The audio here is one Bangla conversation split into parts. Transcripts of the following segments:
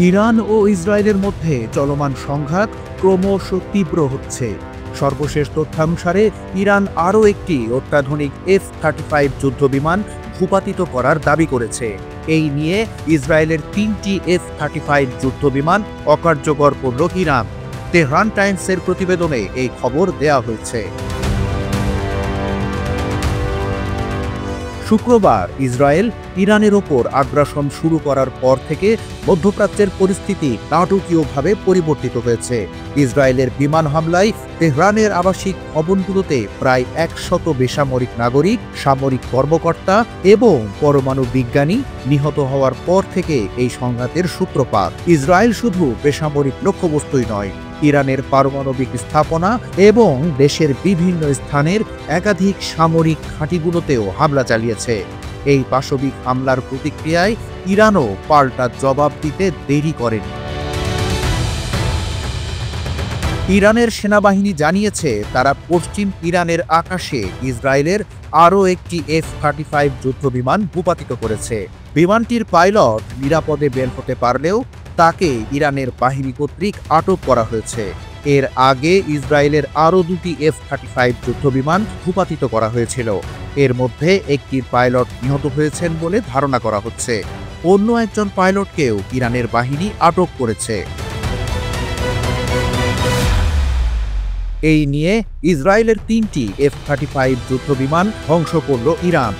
ইরান ও ইসরায়েলের মধ্যে চলমান সংঘাত ক্রমশ তীব্র হচ্ছে। সর্বশেষ তথ্যানুসারে ইরান আরও একটি অত্যাধুনিক F-35 যুদ্ধবিমান ভূপাতিত করার দাবি করেছে। এই নিয়ে ইসরায়েলের 3টি F-35 যুদ্ধবিমান অকার্যকর করল ইরান। তেহরান টাইমসের প্রতিবেদনে এই খবর দেয়া হয়েছে। শুক্রবার ইসরায়েল ইরানের ওপর আগ্রাসন শুরু করার পর থেকে মধ্যপ্রাচ্যের পরিস্থিতি নাটকীয়ভাবে পরিবর্তিত হয়েছে। ইসরায়েলের বিমান হামলায় তেহরানের আবাসিক ভবনগুলোতে প্রায় 100 বেসামরিক নাগরিক, সামরিক কর্মকর্তা এবং পরমাণু বিজ্ঞানী নিহত হওয়ার পর থেকে এই সংঘাতের সূত্রপাত। ইসরায়েল শুধু বেসামরিক লক্ষ্যবস্তুই নয়, ইরানের পারমাণবিক স্থাপনা এবং দেশের বিভিন্ন স্থানের একাধিক সামরিক ঘাঁটিগুলোতেও হামলা চালিয়েছে। এই পাশবিক হামলার প্রতিক্রিয়ায় ইরানও পাল্টা জবাব দিতে দেরি করেনি। ইরানের সেনাবাহিনী জানিয়েছে তারা পশ্চিম ইরানের আকাশে ইসরায়েলের আরও একটি F-35 যুদ্ধবিমান ভূপাতিত করেছে। বিমানটির পাইলট নিরাপদে বের হতে পারলেও তাকে ইরানের বাহিনী কর্তৃক আটক করা হয়েছে। এর আগে ইসরায়েলের আরও দুটি F-35 যুদ্ধবিমান ভূপাতিত করা হয়েছিল। এর মধ্যে একটির পাইলট নিহত হয়েছেন বলে ধারণা করা হচ্ছে। অন্য একজন পাইলটকেও ইরানের বাহিনী আটক করেছে। এই নিয়ে ইসরায়েলের 3টি F-35 যুদ্ধবিমান ধ্বংস করল ইরান,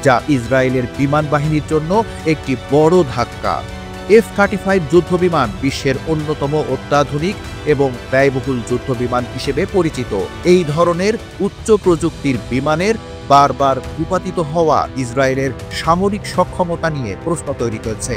যা ইসরায়েলের বিমান বাহিনীর জন্য একটি বড় ধাক্কা। F-35 যুদ্ধবিমান বিশ্বের অন্যতম অত্যাধুনিক এবং ব্যয়বহুল যুদ্ধবিমান হিসেবে পরিচিত। এই ধরনের উচ্চ প্রযুক্তির বিমানের বারবার ভূপাতিত হওয়া ইসরায়েলের সামরিক সক্ষমতা নিয়ে প্রশ্ন তৈরি করেছে।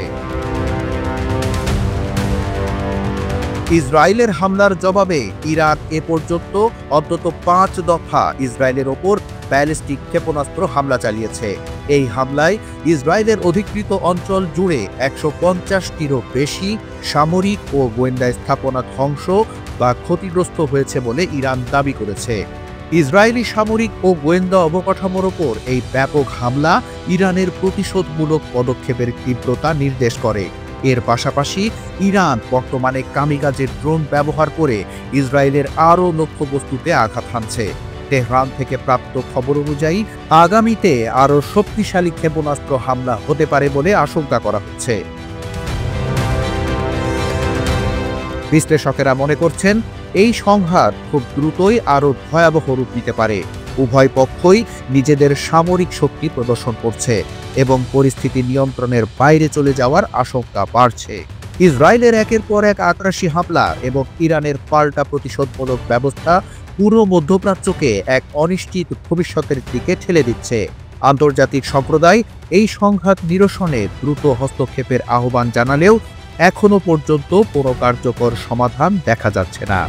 ইসরায়েলের হামলার জবাবে ইরান এ পর্যন্ত অন্তত 5 দফা ইসরায়েলের ওপর ব্যালিস্টিক ক্ষেপণাস্ত্র হামলা চালিয়েছে। এই হামলায় ইসরায়েলের অধিকৃত অঞ্চল জুড়ে 150টিরও বেশি সামরিক ও গোয়েন্দা স্থাপনা ধ্বংস বা ক্ষতিগ্রস্ত হয়েছে বলে ইরান দাবি করেছে। ইসরায়েলি সামরিক ও গোয়েন্দা অবকাঠামোর ওপর এই ব্যাপক হামলা ইরানের প্রতিশোধমূলক পদক্ষেপের তীব্রতা নির্দেশ করে। এর পাশাপাশি ইরান বর্তমানে কামিকাজের ড্রোন ব্যবহার করে ইসরায়েলের আরও লক্ষ্যবস্তুতে আঘাত হানছে। তেহরান থেকে প্রাপ্ত খবর অনুযায়ী আগামীতে আরও শক্তিশালী ক্ষেপণাস্ত্র হামলা হতে পারে বলে আশঙ্কা করা হচ্ছে। বিশ্লেষকেরা মনে করছেন এই সংঘাত খুব দ্রুতই আরও ভয়াবহ রূপ নিতে পারে। উভয় পক্ষই নিজেদের সামরিক শক্তি প্রদর্শন করছে এবং পরিস্থিতি নিয়ন্ত্রণের বাইরে চলে যাওয়ার আশঙ্কা বাড়ছে। ইসরায়েলের একের পর এক আগ্রাসী হামলা এবং ইরানের পাল্টা প্রতিশোধমূলক ব্যবস্থা পুরো মধ্যপ্রাচ্যকে এক অনিশ্চিত ভবিষ্যতের দিকে ঠেলে দিচ্ছে। আন্তর্জাতিক সম্প্রদায় এই সংঘাত নিরসনে দ্রুত হস্তক্ষেপের আহ্বান জানালেও এখনো পর্যন্ত কোনো কার্যকর সমাধান দেখা যাচ্ছে না।